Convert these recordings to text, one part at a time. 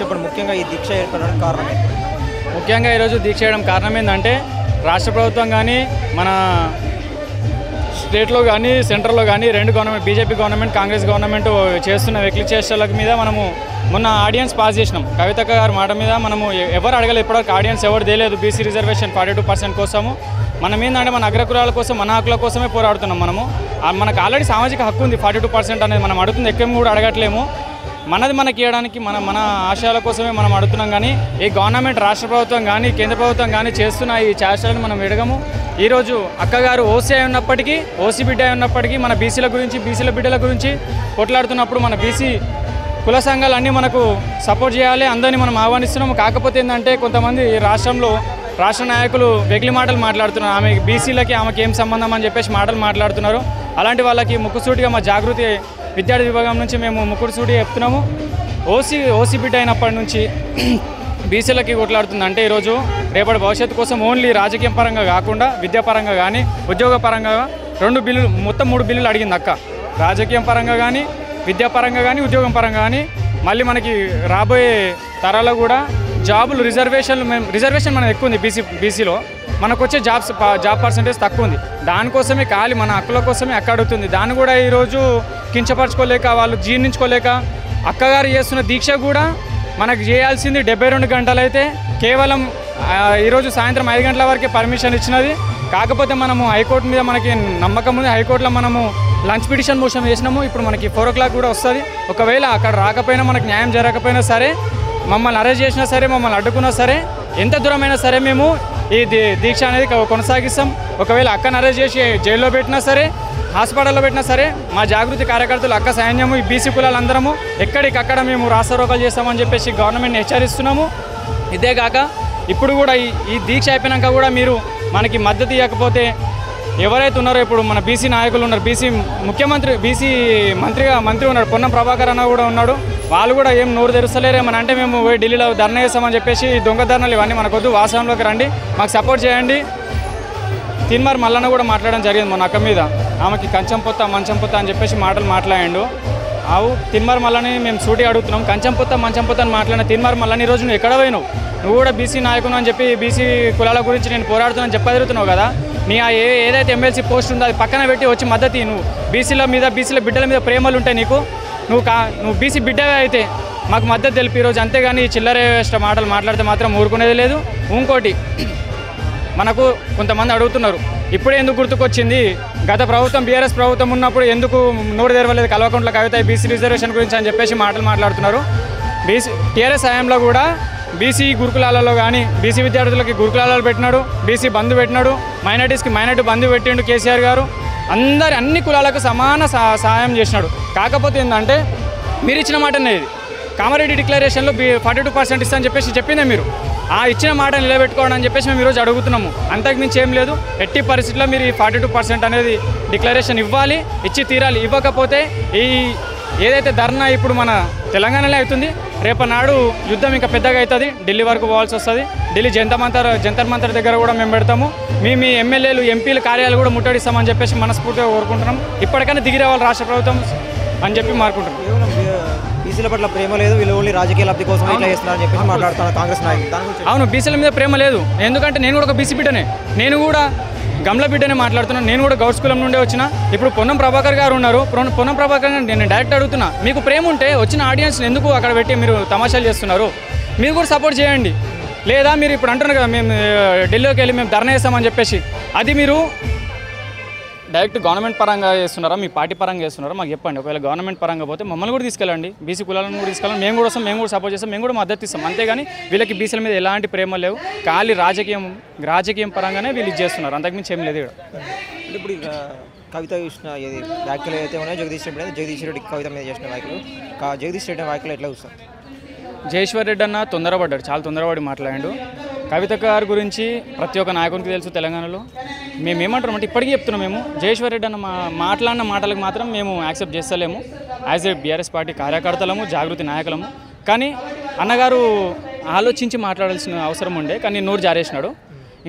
చెప్పండి, ముఖ్యంగా ఈ దీక్ష ఏర్పడడానికి కారణం ఏంటి? ముఖ్యంగా ఈరోజు దీక్ష చేయడం కారణం ఏంటంటే రాష్ట్ర ప్రభుత్వం కానీ మన స్టేట్లో కానీ సెంట్రల్లో కానీ రెండు government BJP government Congress government చేస్తున్న వెకిలి చేష్టల మీద మనము మొన్న ఆడియన్స్ పాస్ చేసినాం. కవితక్క గారి మాట మీద మనము ఎవరు అడగలేదు, ఇప్పటివరకు ఆడియన్స్ ఎవరు తెలియదు. బీసీ రిజర్వేషన్ 42% కోసము మనం ఏంటంటే మన అగ్రకులాల కోసం మన హక్కుల కోసమే పోరాడుతున్నాం. మనకు ఆల్రెడీ సామాజిక హక్కు ఉంది 42% అనేది. మనం అడుగుతుంది ఎక్కువ కూడా అడగట్లేము. మనది మనకి ఇవ్వడానికి మన ఆశయాల కోసమే మనం అడుగుతున్నాం. కానీ ఈ గవర్నమెంట్ రాష్ట్ర ప్రభుత్వం కానీ కేంద్ర ప్రభుత్వం కానీ చేస్తున్న ఈ చేష్టలను మనం ఎడగము. ఈరోజు అక్కగారు ఓసీ అయి ఉన్నప్పటికీ, ఓసీ బిడ్డ అయి ఉన్నప్పటికీ మన బీసీల గురించి బీసీల బిడ్డల గురించి కొట్లాడుతున్నప్పుడు మన బీసీ కుల సంఘాలన్నీ మనకు సపోర్ట్ చేయాలి, అందరినీ మనం ఆహ్వానిస్తున్నాము. కాకపోతే ఏంటంటే కొంతమంది రాష్ట్రంలో రాష్ట్ర నాయకులు వెగిలి మాటలు మాట్లాడుతున్నారు. ఆమె బీసీలకి ఆమెకి ఏం సంబంధం అని చెప్పేసి మాటలు మాట్లాడుతున్నారు. అలాంటి వాళ్ళకి ముక్కుసూటిగా మా జాగృతి విద్యార్థి విభాగం నుంచి మేము ముక్కుసూటిగా చెప్తున్నాము. ఓసీ బిడ్డ అయినప్పటి నుంచి బీసీలకి కొట్లాడుతుంది. అంటే ఈరోజు రేపటి భవిష్యత్తు కోసం ఓన్లీ రాజకీయ పరంగా కాకుండా విద్యాపరంగా కానీ ఉద్యోగ పరంగా 2 బిల్లులు మొత్తం 3 బిల్లులు అడిగింది అక్క. రాజకీయం పరంగా కానీ విద్యాపరంగా కానీ ఉద్యోగం పరంగా కానీ మళ్ళీ మనకి రాబోయే తరాల్లో కూడా జాబులు రిజర్వేషన్ మనం ఎక్కువ ఉంది. బీసీలో మనకు వచ్చే జాబ్ పర్సంటేజ్ తక్కువ ఉంది. దానికోసమే ఖాళీ మన హక్కుల కోసమే అక్క అడుగుతుంది. దాన్ని కూడా ఈరోజు కించపరచుకోలేక వాళ్ళు జీర్ణించుకోలేక అక్కగారు చేస్తున్న దీక్ష కూడా మనకు చేయాల్సింది 72 గంటలు అయితే కేవలం ఈరోజు సాయంత్రం 5 గంటల వరకే పర్మిషన్ ఇచ్చినది. కాకపోతే మనము హైకోర్టు మీద మనకి నమ్మకం ఉంది. హైకోర్టులో మనము లంచ్ పిటిషన్ మోషన్ చేసినాము. ఇప్పుడు మనకి 4 o'clock కూడా వస్తుంది. ఒకవేళ అక్కడ రాకపోయినా మనకు న్యాయం జరగకపోయినా సరే, మమ్మల్ని అరెస్ట్ చేసినా సరే, మమ్మల్ని అడ్డుకున్నా సరే, ఎంత దూరమైనా సరే మేము ఈ దీక్ష అనేది కొనసాగిస్తాం. ఒకవేళ అక్కను అరెస్ట్ చేసి జైల్లో పెట్టినా సరే, హాస్పిటల్లో పెట్టినా సరే, మా జాగృతి కార్యకర్తలు అక్క సైన్యము ఈ బీసీ కులాలందరము ఎక్కడికక్కడ మేము రాస్తారోకాలు చేస్తామని చెప్పేసి గవర్నమెంట్ని హెచ్చరిస్తున్నాము. ఇదే కాక ఇప్పుడు కూడా ఈ దీక్ష అయిపోయినాక కూడా మీరు మనకి మద్దతు ఇవ్వకపోతే ఎవరైతే ఉన్నారో ఇప్పుడు మన బీసీ నాయకులు ఉన్నారు, బీసీ ముఖ్యమంత్రి బీసీ మంత్రి ఉన్నాడు, పొన్నం ప్రభాకర్ అన్న కూడా ఉన్నాడు. వాళ్ళు కూడా ఏం నోరు తెరుస్తలేరేమని అంటే మేము ఢిల్లీలో ధర్నా చేస్తామని చెప్పేసి దొంగ ధర్నాలు ఇవన్నీ మనకొద్దు, వాస్తవంలోకి రండి, మాకు సపోర్ట్ చేయండి. తిన్మార్ మల్లన్న కూడా మాట్లాడడం జరిగింది మన అక్క మీద. ఆమెకి కంచం పొత్త మంచం పొత్త అని చెప్పేసి మాట్లాడాడు. తిన్మార్ మల్లని మేము సూటి అడుగుతున్నాం. కంచం పొత్త మంచం పొత్త అని మాట్లాడిన తిన్మార్ మల్లని ఈరోజు నువ్వు ఎక్కడ పోయినావు? నువ్వు కూడా బీసీ నాయకును అని చెప్పి బీసీ కులాల గురించి నేను పోరాడుతున్నాను చెప్పదిరుతున్నావు కదా. నీ ఏదైతే ఎమ్మెల్సీ పోస్ట్ ఉందో అది పక్కన పెట్టి వచ్చి మద్దతు నువ్వు బీసీల బిడ్డల మీద ప్రేమలు ఉంటాయి నీకు. నువ్వు బీసీ బిడ్డవే అయితే మాకు మద్దతు తెలిపి ఈరోజు. అంతేగాని చిల్లరే మాటలు మాట్లాడితే మాత్రం ఊరుకునేది లేదు. ఇంకోటి మనకు కొంతమంది అడుగుతున్నారు, ఇప్పుడే ఎందుకు గుర్తుకొచ్చింది, గత ప్రభుత్వం బీఆర్ఎస్ ప్రభుత్వం ఉన్నప్పుడు ఎందుకు నోరు తెరవలేదు కల్వకుంట్ల కవిత బీసీ రిజర్వేషన్ గురించి అని చెప్పేసి మాట్లాడుతున్నారు. టీఆర్ఎస్ హయాంలో కూడా బీసీ గురుకులాలలో కానీ బీసీ విద్యార్థులకి గురుకులాలలో పెట్టినాడు, బీసీ బంధు పెట్టినాడు, మైనార్టీస్కి మైనార్టీ బంధు పెట్టిండు కేసీఆర్ గారు. అన్ని కులాలకు సమాన సహాయం చేసినాడు. కాకపోతే ఏంటంటే మీరు ఇచ్చిన మాటనే ఇది, కామారెడ్డి డిక్లరేషన్లో 42% ఇస్తా అని చెప్పేసి చెప్పిందే మీరు. ఆ ఇచ్చిన మాట నిలబెట్టుకోవడం అని చెప్పేసి మేము ఈరోజు అడుగుతున్నాము. అంతకుమించి ఏం లేదు. ఎట్టి పరిస్థితుల్లో మీరు ఈ 42% అనేది డిక్లరేషన్ ఇవ్వాలి, ఇచ్చి తీరాలి. ఇవ్వకపోతే ఏదైతే ధర్నా ఇప్పుడు మన తెలంగాణలో అవుతుంది, రేపనాడు యుద్ధం ఇంకా పెద్దగా అవుతుంది. ఢిల్లీ వరకు పోవాల్సి వస్తుంది. ఢిల్లీ జంతర్ మంతర్ దగ్గర కూడా మేము పెడతాము. మీ ఎమ్మెల్యేలు ఎంపీల కార్యాలయాలు కూడా ముట్టడిస్తామని చెప్పేసి మనస్ఫూర్తిగా కోరుకుంటున్నాం. ఇప్పటికైనా దిగి రావాలి రాష్ట్ర ప్రభుత్వం అని చెప్పి మారుకుంటున్నాం. బీసీల పట్ల ప్రేమ లేదు, వీళ్ళు ఓన్లీ రాజకీయ లబ్ధి కోసం ఇట్లా చేస్తున్నారని చెప్పేసి మాట్లాడుతున్నారు కాంగ్రెస్ నాయకులు. అవును, బీసీల మీద ప్రేమ లేదు. ఎందుకంటే నేను కూడా ఒక బీసీ బిడ్డనే, నేను కూడా గమ్ల బిడ్డనే మాట్లాడుతున్నాను. నేను కూడా గౌడ్స్ కులం నుండే వచ్చిన. ఇప్పుడు పొన్నం ప్రభాకర్ గారు ఉన్నారు. పొన్నం ప్రభాకర్ గారు నేను డైరెక్ట్ అడుగుతున్నా, మీకు ప్రేమ ఉంటే వచ్చిన ఆడియన్స్ని ఎందుకు అక్కడ పెట్టి మీరు తమాషాలు చేస్తున్నారు? మీరు కూడా సపోర్ట్ చేయండి. లేదా మీరు ఇప్పుడు అంటున్నారు కదా మేము ఢిల్లీకి వెళ్ళి మేము ధర్నా చేస్తామని చెప్పేసి, అది మీరు డైరెక్ట్ గవర్నమెంట్ పరంగా చేస్తున్నారా, మీ పార్టీ పరంగా చేస్తున్నారా మాకు చెప్పండి. ఒకవేళ గవర్నమెంట్ పరంగా పోతే మమ్మల్ని కూడా తీసుకెళ్ళండి, బీసీ కులాలను కూడా తీసుకెళ్ళండి. మేము కూడా వస్తాం, మేము కూడా సపోర్ట్ చేస్తాం, మేము కూడా మద్దతు ఇస్తాం. అంతేగాని వీళ్ళకి బీసీల మీద ఎలాంటి ప్రేమ లేవు. ఖాళీ రాజకీయం పరంగానే వీళ్ళు చేస్తున్నారు, అంతకుమించి ఏం లేదు ఇక్కడ. ఇప్పుడు కవిత చూసిన వ్యాఖ్యలు అయితే ఉన్నాయో జగదీష్ రెడ్డి కవిత మీద చేసిన వ్యాఖ్యలు, జగదీష్ రెడ్డి వ్యాఖ్యలు ఎట్లా చూస్తాం? జగదీశ్వర్ రెడ్డి అన్న తొందరపడ్డాడు, చాలా తొందరపడి మాట్లాడాడు. కవిత గారి గురించి ప్రతి ఒక్క నాయకునికి తెలుసు తెలంగాణలో. మేమేమంటాం అంటే ఇప్పటికీ చెప్తున్నాం, మేము జగదీశ్వర్ రెడ్డి అన్న మాట్లాడిన మాటలకు మాత్రం మేము యాక్సెప్ట్ చేస్తలేము. యాజ్ ఏ బీఆర్ఎస్ పార్టీ కార్యకర్తలము, జాగృతి నాయకులము. కానీ అన్నగారు ఆలోచించి మాట్లాడాల్సిన అవసరం ఉండే, కానీ నోరు జారేసినాడు.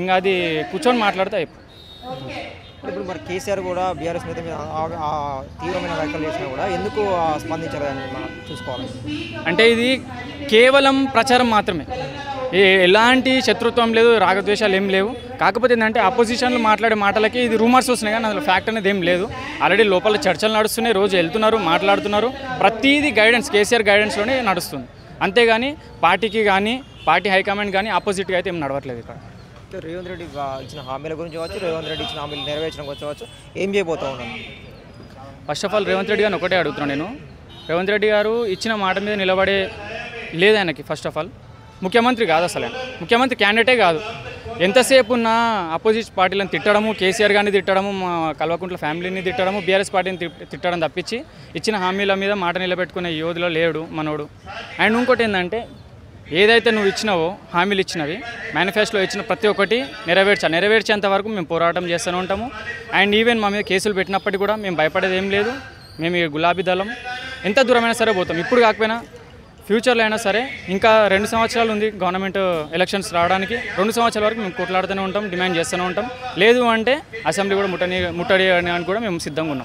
ఇంకా అది కూర్చొని మాట్లాడితే అయిపోయి. ఇప్పుడు మరి కేసీఆర్ కూడా బీఆర్ఎస్ నేత మీద ఆ తీవ్రమైన వ్యాఖ్యలు చేసినా కూడా ఎందుకు స్పందించలేదని మనం చూసుకోవాలి. అంటే ఇది కేవలం ప్రచారం మాత్రమే, ఎలాంటి శత్రుత్వం లేదు, రాగద్వేషాలు ఏం లేవు. కాకపోతే ఏంటంటే అపోజిషన్లు మాట్లాడే మాటలకి ఇది రూమర్స్ వస్తున్నాయి కానీ అందులో ఫ్యాక్ట్ అనేది ఏం లేదు. ఆల్రెడీ లోపల చర్చలు నడుస్తున్నాయి, రోజు వెళ్తున్నారు, మాట్లాడుతున్నారు. ప్రతిదీ గైడెన్స్ కేసీఆర్ గైడెన్స్లోనే నడుస్తుంది. అంతేగాని పార్టీకి కానీ పార్టీ హైకమాండ్ కానీ ఆపోజిట్గా అయితే ఏం నడవట్లేదు ఇక్కడ. రేవంత్ రెడ్డి ఇచ్చిన హామీల గురించి కావచ్చు, రేవంత్ రెడ్డి ఇచ్చిన హామీలు నెరవేర్చడం కావచ్చు, ఏం చేయబోతా ఉన్నాను. First of all Revanth Reddy గారిని ఒకటే అడుగుతున్నాను నేను. రేవంత్ రెడ్డి గారు ఇచ్చిన మాట మీద నిలబడే లేదు ఆయనకి. ఫస్ట్ ఆఫ్ ఆల్ ముఖ్యమంత్రి కాదు, అసలు ఆయన ముఖ్యమంత్రి క్యాండిడేటే కాదు. ఎంతసేపు ఉన్న అపోజిట్ పార్టీలను తిట్టడము, కేసీఆర్ గారిని తిట్టడము, మా కల్వకుంట్ల ఫ్యామిలీని తిట్టడము, బీఆర్ఎస్ పార్టీని తిట్టడం తప్పించి ఇచ్చిన హామీల మీద మాట నిలబెట్టుకునే యోధులో లేడు మనోడు. అండ్ ఇంకోటి ఏంటంటే ఏదైతే నువ్వు ఇచ్చినావో హామీలు ఇచ్చినవి మేనిఫెస్టోలో ఇచ్చిన ప్రతి ఒక్కటి నెరవేర్చేంత వరకు మేము పోరాటం చేస్తూనే ఉంటాము. అండ్ ఈవెన్ మా మీద కేసులు పెట్టినప్పటికీ కూడా మేము భయపడేది ఏం లేదు. మేము ఈ గులాబీ దళం ఎంత దూరమైనా సరే పోతాం. ఇప్పుడు కాకపోయినా ఫ్యూచర్లో అయినా సరే. ఇంకా 2 సంవత్సరాలు ఉంది గవర్నమెంట్ ఎలక్షన్స్ రావడానికి. 2 సంవత్సరాల వరకు మేము కొట్లాడుతూనే ఉంటాం, డిమాండ్ చేస్తూనే ఉంటాం. లేదు అంటే అసెంబ్లీ కూడా ముట్టడి అని కూడా మేము సిద్ధంగా ఉన్నాం.